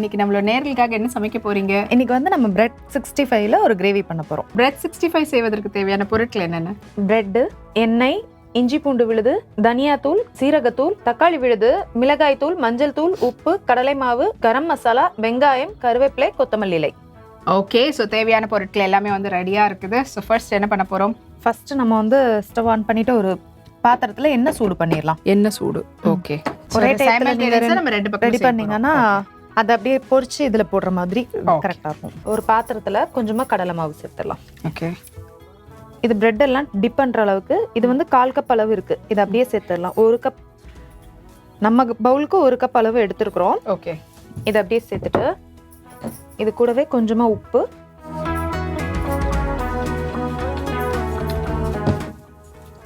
இன்னைக்கு நம்மளோட நேர்களுக்காக என்ன சமைக்க போறீங்க? இன்னைக்கு வந்து நம்ம பிரெட் 65ல ஒரு கிரேவி பண்ண போறோம். பிரெட் 65 செய்வதற்கு தேவையான பொருட்கள் என்னென்ன? பிரெட், எண்ணெய், இஞ்சி பூண்டு விழுது, தனியாத்தூள், சீரகத்தூள், தக்காளி விழுது, மிளகாய் தூள், மஞ்சள் தூள், உப்பு, கடலை மாவு, கரம் மசாலா, வெங்காயம், கருவேப்பிலை, கொத்தமல்லி இலை. ஓகே, ஸோ தேவையான பொருட்கள் எல்லாமே வந்து ரெடியா இருக்குது. ஸோ ஃபர்ஸ்ட் என்ன பண்ண போறோம்? ஃபர்ஸ்ட் நம்ம வந்து ஸ்டவ் ஆன் பண்ணிட்டு ஒரு பாத்திரத்துல எண்ணெய் சூடு பண்ணிடலாம். என்ன சூடு? ஓகே, ஒரே டைம்ல நீங்க நம்ம ரெண்டு பக்கம் ரெடி பண்ணீங்கன்னா அதை அப்படியே பொரிச்சு இதுல போடுற மாதிரி கரெக்டா இருக்கும். ஒரு பாத்திரத்துல கொஞ்சமா கடலை மாவு சேர்த்துடலாம். ஓகே, இது பிரெட் எல்லாம் டிப் பண்ற அளவுக்கு இது வந்து 1/4 கப் அளவு இருக்கு. இது அப்படியே சேர்த்துடலாம். 1 கப் நம்ம பவுலுக்கு 1 கப் அளவு எடுத்துருக்குறோம். ஓகே, இதை அப்படியே சேர்த்துட்டு இது கூடவே கொஞ்சமா உப்பு,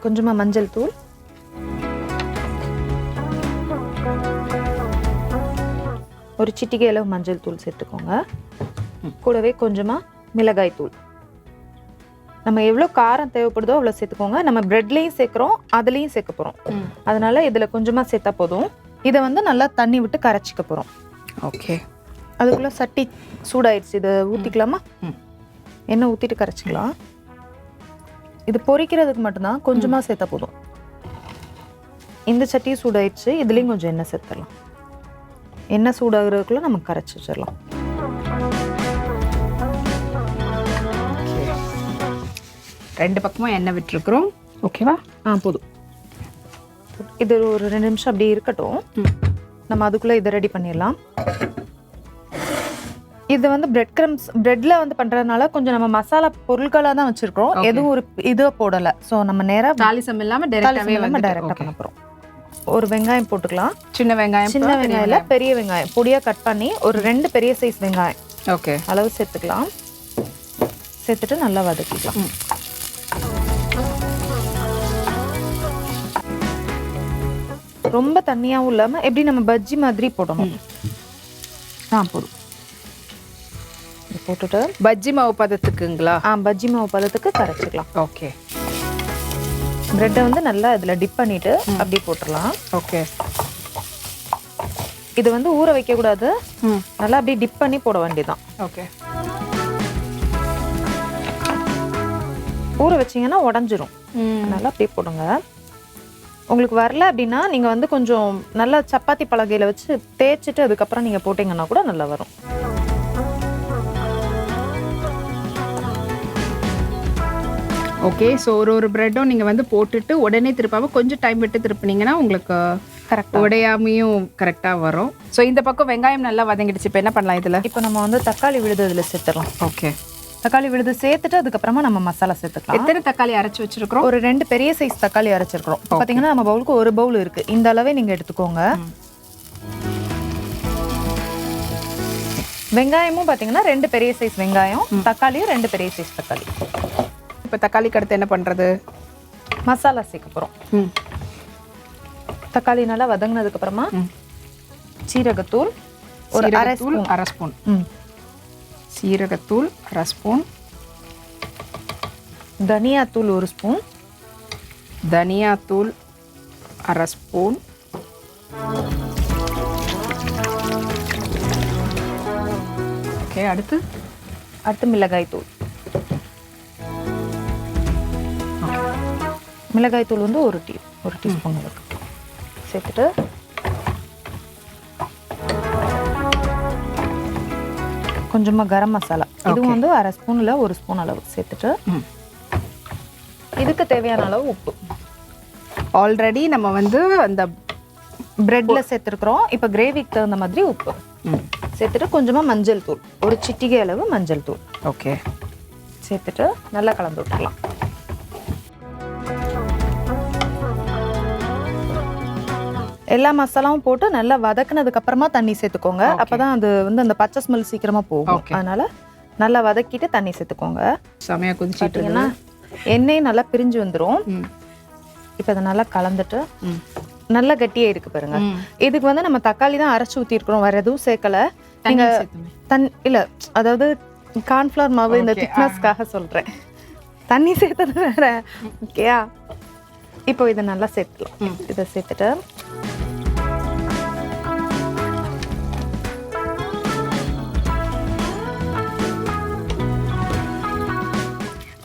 கொஞ்சமா மஞ்சள் தூள், ஒரு சிட்டிகை அளவு மஞ்சள் தூள் சேர்த்துக்கோங்க. கூடவே கொஞ்சமா மிளகாய் தூள். நம்ம எவ்வளோ காரம் தேவைப்படுதோ அவ்வளோ சேர்த்துக்கோங்க. நம்ம பிரெட்லேயும் சேர்க்குறோம், அதுலேயும் சேர்க்க போகிறோம். அதனால இதில் கொஞ்சமாக சேர்த்தா போதும். இதை வந்து நல்லா தண்ணி விட்டு கரைச்சிக்க போகிறோம். ஓகே, அதுக்குள்ளே சட்டி சூடாயிடுச்சு. இதை ஊற்றிக்கலாமா? எண்ணெய் ஊற்றிட்டு கரைச்சிக்கலாம். இது பொரிக்கிறதுக்கு மட்டும்தான் கொஞ்சமாக சேர்த்தா போதும். இந்த சட்டியும் சூடாயிடுச்சு. இதுலேயும் கொஞ்சம் எண்ணெய் சேர்த்துடலாம். எண்ணெய் சூடாகிறதுக்குள்ளே நம்ம கரைச்சி வச்சிடலாம். ரெண்டு பக்கமும் எண்ணெய் விட்டுருக்குறோம். ஓகேவா? போதும். இது ஒரு 2 நிமிஷம் அப்படியே இருக்கட்டும். நம்ம அதுக்குள்ளே இதை ரெடி பண்ணிடலாம். இது வந்து பிரெட் கிரம்ஸ் பிரெட்ல வந்து பண்றதுனால கொஞ்சம் நம்ம மசாலா பொருட்களா தான் வச்சிருக்கோம். எதுவும் ஒரு இது போடல. ஸோ நம்ம நேரா தாளிசம் இல்லாம டைரக்டா பண்ண போறோம். ஒரு வெங்காயம் போட்டுக்கலாம். சின்ன வெங்காயம், பெரிய வெங்காயம் பொடியா கட் பண்ணி ஒரு 2 பெரிய சைஸ் வெங்காயம் ஓகே அளவு சேர்த்துக்கலாம். சேர்த்துட்டு நல்லா வதக்கிக்கலாம். ரொம்ப தண்ணியாவும் இல்லாம எப்படி நம்ம பஜ்ஜி மாதிரி போடணும். போதும். போட்டுட்டு பஜ்ஜி மாவு பதத்துக்குங்களா? பஜ்ஜி மாவு பதத்துக்கு கரைச்சிக்கலாம். ஓகே, பிரெட்டை வந்து நல்லா இதுல டிப் பண்ணிட்டு அப்படி போட்டுடலாம். ஓகே, இது வந்து ஊற வைக்க கூடாது. நல்லா அப்படியே டிப் பண்ணி போட வேண்டியதுதான். ஓகே, ஊற வச்சீங்கன்னா உடஞ்சிரும். நல்லா அப்படியே போடுங்க. உங்களுக்கு வரல அப்படின்னா நீங்க வந்து கொஞ்சம் நல்லா சப்பாத்தி பலகையில வச்சு தேய்ச்சிட்டு அதுக்கப்புறம் நீங்க போட்டீங்கன்னா கூட நல்லா வரும். ஓகே, ஸோ ஒரு பிரெட்டும் நீங்கள் வந்து போட்டுட்டு உடனே திருப்பாமல் கொஞ்சம் டைம் விட்டு திருப்பினீங்கன்னா உங்களுக்கு கரெக்டாக உடையாமையும் கரெக்டாக வரும். ஸோ இந்த பக்கம் வெங்காயம் நல்லா வதங்கிடுச்சு. இப்போ என்ன பண்ணலாம் இதில்? இப்போ நம்ம வந்து தக்காளி விழுது இதில் சேர்த்துடலாம். ஓகே, தக்காளி விழுது சேர்த்துட்டு அதுக்கப்புறமா நம்ம மசாலா சேர்த்துக்கலாம். எத்தனை தக்காளி அரைச்சி வச்சிருக்கிறோம்? ஒரு 2 பெரிய சைஸ் தக்காளி அரைச்சிருக்கிறோம். பார்த்தீங்கன்னா நம்ம பவுலுக்கு 1 பவுல் இருக்கு. இந்த அளவே நீங்கள் எடுத்துக்கோங்க. வெங்காயமும் பார்த்தீங்கன்னா 2 பெரிய சைஸ் வெங்காயம், தக்காளியும் 2 பெரிய சைஸ் தக்காளி. இப்போ தக்காளிக்கு அடுத்து என்ன பண்ணுறது? மசாலா சேர்க்க போகிறோம். தக்காளி நல்லா வதங்கினதுக்கு அப்புறமா சீரகத்தூள் ஒரு அரை ஸ்பூன், சீரகத்தூள் 1/2 ஸ்பூன், தனியாத்தூள் 1 ஸ்பூன், தனியாத்தூள் 1/2 ஸ்பூன், ஓகே. அடுத்து மிளகாய் தூள். மிளகாய் தூள் வந்து ஒரு டீஸ்பூன் இருக்கு. சேர்த்துட்டு கொஞ்சமா கரம் மசாலா, இதுவும் வந்து 1/2 ஸ்பூன்ல 1 ஸ்பூன் அளவு சேர்த்துட்டு இதுக்கு தேவையான அளவு உப்பு. ஆல்ரெடி நம்ம வந்து அந்த பிரெட்ல சேர்த்துருக்குறோம். இப்போ கிரேவிக்கு தகுந்த மாதிரி உப்பு சேர்த்துட்டு கொஞ்சமா மஞ்சள் தூள், ஒரு சிட்டிகை அளவு மஞ்சள் தூள் ஓகே சேர்த்துட்டு நல்லா கலந்து விட்டுக்கலாம். எல்லா மசாலாவும் போட்டு நல்லா வதக்குனதுக்கு அப்புறமா தண்ணி சேர்த்துக்கோங்க. அப்பதான் அது வந்து அந்த பச்சை ஸ்மெல் சீக்கிரமா போகும். அதனால நல்லா வதக்கிட்டு தண்ணி சேர்த்துக்கோங்க. செமையா கொதிச்சிட்டீங்கன்னா எண்ணெய் நல்லா பிரிஞ்சு வந்துடும். இப்போ அதை நல்லா கலந்துட்டு நல்லா கட்டியே இருக்கு பாருங்க. இதுக்கு வந்து நம்ம தக்காளி தான் அரைச்சு ஊத்தி இருக்கிறோம், வேற எதுவும் சேர்க்கல. நீங்க இல்ல, அதாவது கார்ன்ஃபிளவர் மாவு இந்த திக்னஸ்க்காக சொல்றேன். தண்ணி சேர்த்தது வேற. ஓகேயா? இப்போ இதை நல்லா சேர்த்துக்கலாம். இதை சேர்த்துட்டு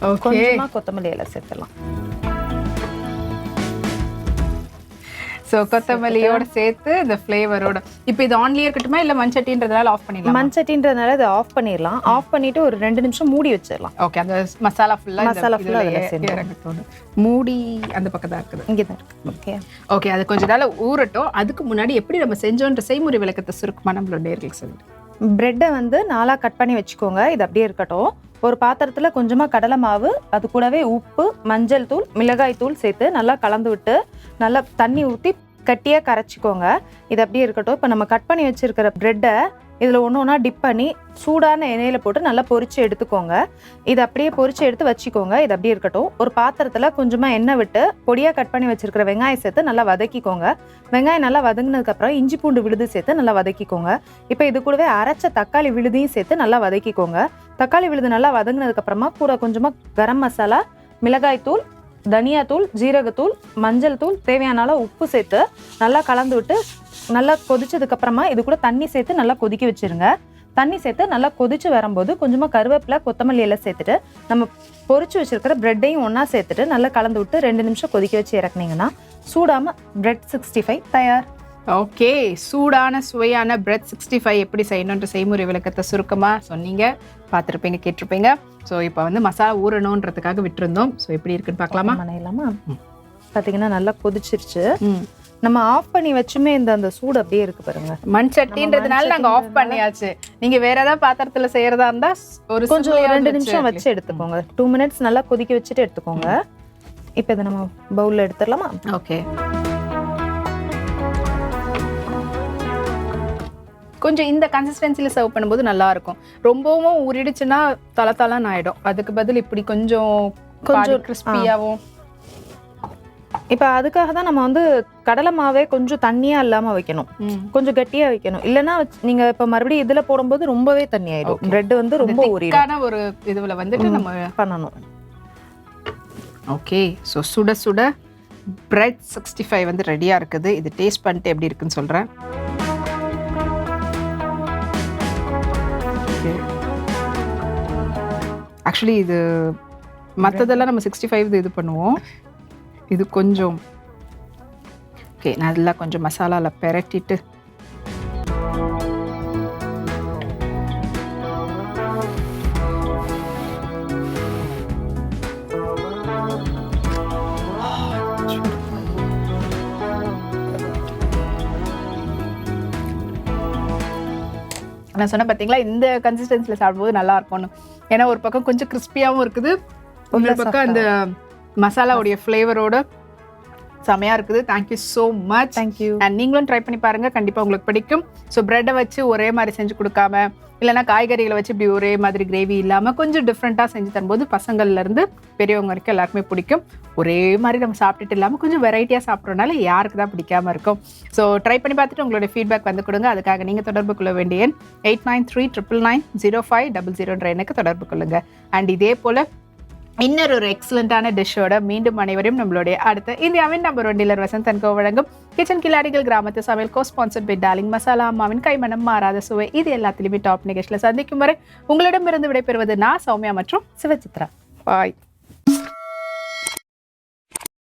ஓகே. கொஞ்சமா கொத்தமல்லி இலை சேர்த்துடலாம். ஸோ கொத்தமல்லியோட சேர்த்து இந்த ஃப்ளேவரோட இப்போ இது ஆன்லயே இருக்கட்டுமா இல்லை மண்சட்டின்றதுனால ஆஃப் பண்ணிடலாம்? மண்சட்டின்றதுனால இதை ஆஃப் பண்ணிடலாம். ஆஃப் பண்ணிட்டு ஒரு 2 நிமிஷம் மூடி வச்சிடலாம். ஓகே. அந்த மசாலா ஃபுல்லாக அதில் சேர்ந்து இறங்கட்டும். மூடி அந்த பக்கம் தான் இருக்குது. இங்கே தான் இருக்கு. Okay okay. அது கொஞ்ச நாள் ஊறட்டும். அதுக்கு முன்னாடி எப்படி நம்ம செஞ்சோன்ற செய்முறை விளக்கத்தை சுருக்கமாக நம்மளோட நேர்களுக்கு சொல்லிட்டு. பிரெட்டை வந்து 4 கட் பண்ணி வச்சுக்கோங்க. இது அப்படியே இருக்கட்டும். ஒரு பாத்திரத்தில் கொஞ்சமாக கடலை மாவு, அது கூடவே உப்பு, மஞ்சள் தூள், மிளகாய் தூள் சேர்த்து நல்லா கலந்து விட்டு நல்லா தண்ணி ஊற்றி கட்டியாக கரைச்சிக்கோங்க. இது அப்படியே இருக்கட்டும். இப்போ நம்ம கட் பண்ணி வச்சிருக்கிற பிரெட்டை இதில் ஒன்று டிப் பண்ணி சூடான எண்ணெயில் போட்டு நல்லா பொரிச்சு எடுத்துக்கோங்க. இது அப்படியே பொரிச்சு எடுத்து வச்சுக்கோங்க. இது அப்படியே இருக்கட்டும். ஒரு பாத்திரத்தில் கொஞ்சமாக எண்ணெய் விட்டு பொடியாக கட் பண்ணி வச்சிருக்கிற வெங்காயம் சேர்த்து நல்லா வதக்கிக்கோங்க. வெங்காயம் நல்லா வதங்கினதுக்கப்புறம் இஞ்சி பூண்டு விழுது சேர்த்து நல்லா வதக்கிக்கோங்க. இப்போ இது கூடவே அரைச்ச தக்காளி விழுதையும் சேர்த்து நல்லா வதக்கிக்கோங்க. தக்காளி விழுது நல்லா வதங்கினதுக்கப்புறமா கூட கொஞ்சமாக கரம் மசாலா, மிளகாய் தூள், தனியாத்தூள், ஜீரகத்தூள், மஞ்சள் தூள், தேவையான அளவு உப்பு சேர்த்து நல்லா கலந்து விட்டு நல்லா கொதிச்சதுக்கப்புறமா இது கூட தண்ணி சேர்த்து நல்லா கொதிக்க வச்சிருங்க. தண்ணி சேர்த்து நல்லா கொதிச்சு வரும்போது கொஞ்சமாக கருவேப்பிலை, கொத்தமல்லி எல்லாம் சேர்த்துட்டு நம்ம பொரிச்சு வச்சிருக்கிற பிரெட்டையும் ஒன்றா சேர்த்துட்டு நல்லா கலந்து விட்டு 2 நிமிஷம் கொதிக்க வச்சு இறக்குனீங்கன்னா சூடாம பிரெட் 65 தயார். ஓகே. சூடான சுவையான பிரெட் 65 எப்படி செய்யணுன்ற செய்முறை விளக்கத்தை சுருக்கமாக சொன்னீங்க. பார்த்துருப்பீங்க, கேட்டிருப்பீங்க. ஸோ இப்போ வந்து மசாலா ஊறணுன்றதுக்காக விட்டுருந்தோம். ஸோ எப்படி இருக்குன்னு பார்க்கலாமா? இல்லாமா பார்த்தீங்கன்னா நல்லா கொதிச்சிருச்சு. நம்ம ஆஃப் பண்ணி வச்சுமே அந்த சூடு அப்படியே இருக்கு பாருங்க. மண் சட்டின்றதுனால நாங்க ஆஃப் பண்ணியாச்சு. நீங்க வேற ஏதாவது பாத்திரத்துல செய்யறதா இருந்தா ஒரு கொஞ்சம் 2 நிமிஷம் வச்சு எடுத்துக்கோங்க. 2 மினிட்ஸ் நல்லா கொதிக்க வச்சுட்டு எடுத்துக்கோங்க. இப்போ இதை நம்ம பவுல்ல எடுத்துடலாமா? ஓகே. கொஞ்சம் இந்த கன்சிஸ்டன்சியில் சர்வ் பண்ணும்போது நல்லா இருக்கும். ரொம்பவும் ஊறிடுச்சுன்னா தளத்தளன்னு ஆயிடும். அதுக்கு பதில் இப்படி கொஞ்சம் கிறிஸ்பியாகவும். இப்போ அதுக்காக தான் நம்ம வந்து கடலை மாவே கொஞ்சம் தண்ணியா இல்லாம வைக்கணும், கொஞ்சம் கட்டியா வைக்கணும். இல்லைன்னா நீங்க இப்போ மறுபடியும் இதுல போடும்போது ரொம்பவே தண்ணி ஆயிடும். பிரெட் வந்து ரொம்ப ஊறிடும். ஒரு இதுல வந்துட்டு நம்ம பண்ணணும். ஓகே. ஸோ சுட சுட பிரெட் 65 வந்து ரெடியா இருக்குது. இது டேஸ்ட் பண்ணிட்டு எப்படி இருக்குன்னு சொல்றேன். ஆக்சுவலி இது மற்றதெல்லாம் நம்ம 65 இது பண்ணுவோம். இது கொஞ்சம் ஓகே. நல்லா கொஞ்சம் மசாலாவில் பெரட்டிட்டு நான் சொன்னேன் பார்த்தீங்களா, இந்த கன்சிஸ்டன்சியில் சாப்பிடும்போது நல்லா இருக்கும்னு. ஏன்னா ஒரு பக்கம் கொஞ்சம் கிறிஸ்பியாகவும் இருக்குது, ஒரு பக்கம் அந்த மசாலாவுடைய ஃப்ளேவரோட செமையாக இருக்குது. Thank you so much. Thank you. And நீங்களும் ட்ரை பண்ணி பாருங்கள், கண்டிப்பாக உங்களுக்கு பிடிக்கும். ஸோ ப்ரெட்டை வச்சு ஒரே மாதிரி செஞ்சு கொடுக்காம, இல்லைனா காய்கறிகளை வச்சு இப்படி ஒரே மாதிரி கிரேவி இல்லாமல் கொஞ்சம் டிஃப்ரெண்ட்டாக செஞ்சு தரும்போது பசங்கள்லேருந்து பெரியவங்க வரைக்கும் எல்லாருக்குமே பிடிக்கும். ஒரே மாதிரி நம்ம சாப்பிட்டுட்டு இல்லாமல் கொஞ்சம் வெரைட்டியாக சாப்பிட்றதுனால யாருக்கு தான் பிடிக்காமல் இருக்கும். ஸோ ட்ரை பண்ணி பார்த்துட்டு உங்களுடைய ஃபீட்பேக் வந்து கொடுங்க. அதுக்காக நீங்கள் தொடர்பு கொள்ள வேண்டிய 8939990500 எண்ணுக்கு தொடர்பு கொள்ளுங்கள். அண்ட் இதே போல் இன்னொரு எக்ஸலண்டான டிஷ்ஷோட மீண்டும் அனைவரையும் நம்மளுடைய அடுத்த இந்தியாவின் நம்பர் 1 டீலர் வசந்த் அண்ட் கோ வழங்கும் கிச்சன் கில்லாடிகள் கிராமத்து சமையல் ஸ்பான்சர்ட் பை டார்லிங் மசாலா அம்மாவின் கைமணம் மாறாத சுவை. இது எல்லாத்திலுமே டாப் நிகழ்ச்சியில் சந்திக்கும் வரை உங்களிடமிருந்து விடைபெறுவது நான் சௌமியா மற்றும் சிவசித்ரா. பாய்.